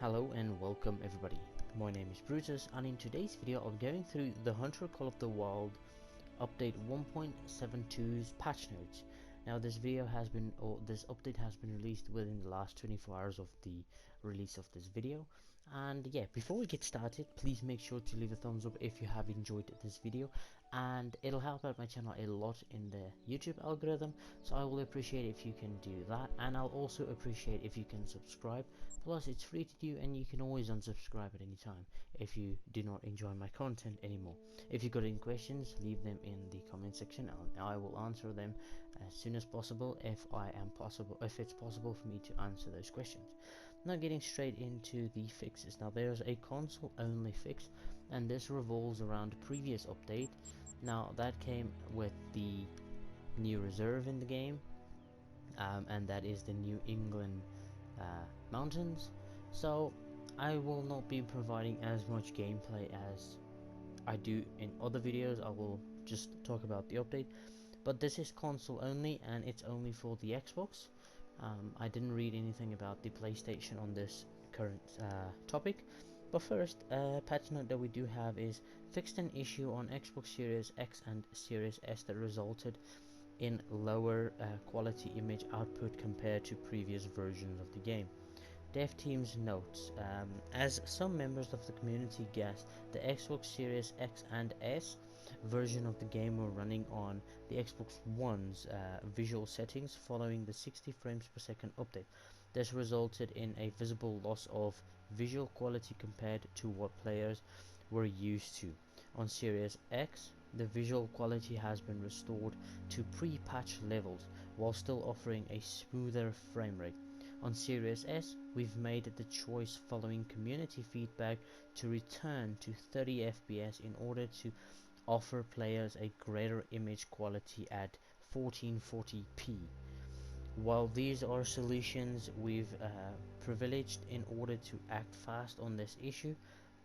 Hello and welcome everybody. My name is Brutus, and in today's video I'm going through the Hunter Call of the Wild update 1.72's patch notes. Now this update has been released within the last 24 hours of the release of this video. And yeah, before we get started, please make sure to leave a thumbs up if you have enjoyed this video, and it'll help out my channel a lot in the YouTube algorithm, so I will appreciate if you can do that, and I'll also appreciate if you can subscribe. Plus it's free to do, and you can always unsubscribe at any time if you do not enjoy my content anymore. If you got any questions, leave them in the comment section and I will answer them as soon as possible if it's possible for me to answer those questions. Now getting straight into the fixes. Now there's a console only fix, and this revolves around the previous update. Now that came with the new reserve in the game, and that is the New England mountains. So I will not be providing as much gameplay as I do in other videos. I will just talk about the update, but this is console only and it's only for the Xbox. I didn't read anything about the PlayStation on this current topic. But first, patch note that we do have is fixed an issue on Xbox Series X and Series S that resulted in lower quality image output compared to previous versions of the game. Dev teams notes, as some members of the community guessed, the Xbox Series X and S version of the game were running on the Xbox One's visual settings following the 60 frames per second update. This resulted in a visible loss of visual quality compared to what players were used to. On Series X, the visual quality has been restored to pre-patch levels while still offering a smoother frame rate. On Series S, we've made the choice following community feedback to return to 30 FPS in order to offer players a greater image quality at 1440p. While these are solutions we've privileged in order to act fast on this issue,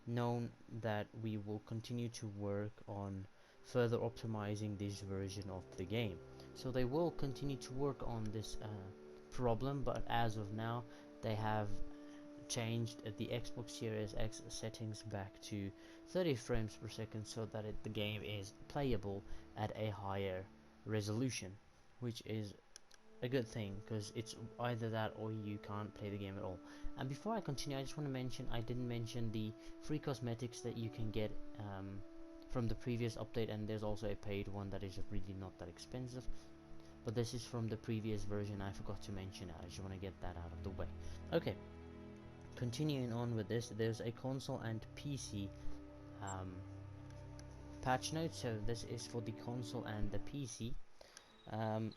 known that we will continue to work on further optimizing this version of the game. So they will continue to work on this problem, but as of now they have changed the Xbox Series X settings back to 30 frames per second so that the game is playable at a higher resolution, which is a good thing because it's either that or you can't play the game at all. And before I continue, I just want to mention I didn't mention the free cosmetics that you can get from the previous update, and there's also a paid one that is really not that expensive. But this is from the previous version. I forgot to mention it. I just want to get that out of the way. Okay, continuing on with this, there's a console and PC patch note. So this is for the console and the PC.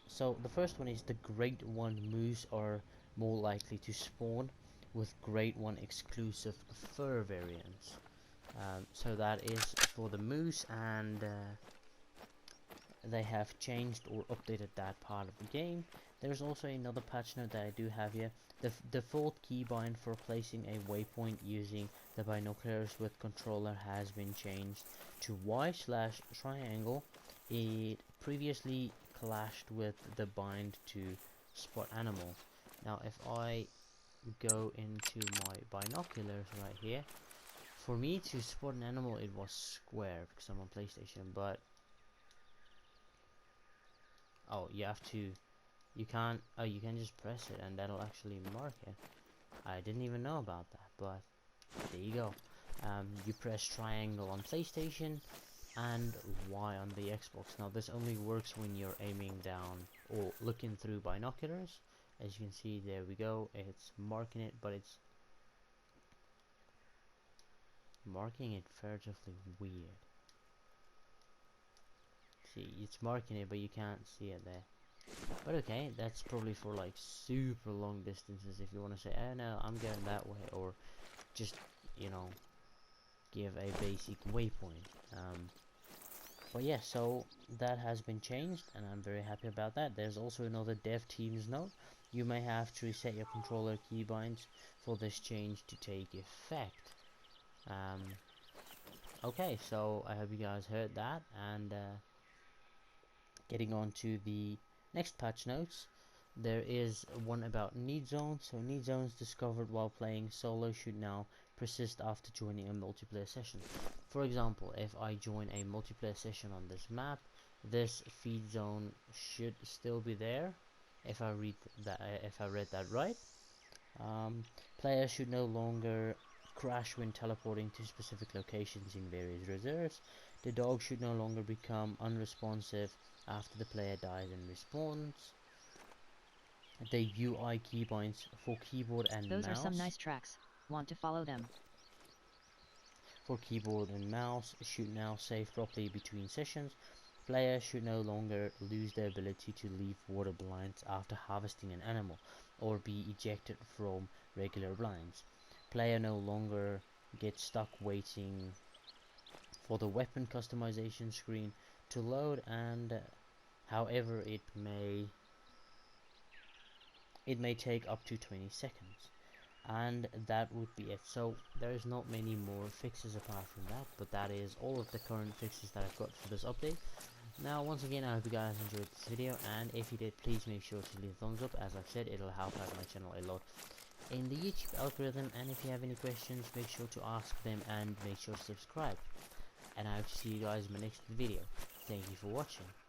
So the first one is the Grade 1 moose are more likely to spawn with Grade 1 exclusive fur variants. So that is for the moose, and they have changed or updated that part of the game. There's also another patch note that I do have here. The default keybind for placing a waypoint using the binoculars with controller has been changed to Y/triangle. It previously clashed with the bind to spot animals. Now if I go into my binoculars right here, for me to spot an animal it was square because I'm on PlayStation, but oh, you can just press it and that'll actually mark it. I didn't even know about that, but there you go. You press triangle on PlayStation and Y on the Xbox. Now this only works when you're aiming down or looking through binoculars. As you can see, there we go, it's marking it, but it's marking it furtively weird. See, it's marking it, but you can't see it there. But okay, that's probably for like super long distances if you want to say, oh no, I'm going that way, or just, you know, give a basic waypoint. But yeah, so that has been changed and I'm very happy about that. There's also another dev teams note. You may have to reset your controller keybinds for this change to take effect. Okay, so I hope you guys heard that, and getting on to the next patch notes. There is one about need zones. So need zones discovered while playing solo should now persist after joining a multiplayer session. For example, if I join a multiplayer session on this map, this feed zone should still be there. If I read that right, players should no longer crash when teleporting to specific locations in various reserves. The dog should no longer become unresponsive after the player dies and respawns. The UI keybinds for keyboard and Those mouse. are some nice tracks. Want to follow them? For keyboard and mouse should now save properly between sessions. Players should no longer lose their ability to leave water blinds after harvesting an animal or be ejected from regular blinds. Player no longer gets stuck waiting for the weapon customization screen to load, and however it may take up to 20 seconds. And that would be it. So there is not many more fixes apart from that, but that is all of the current fixes that I've got for this update. Now once again, I hope you guys enjoyed this video, and if you did, please make sure to leave a thumbs up. As I've said, it'll help out my channel a lot in the YouTube algorithm, and if you have any questions, make sure to ask them and make sure to subscribe. And I hope to see you guys in my next video. Thank you for watching.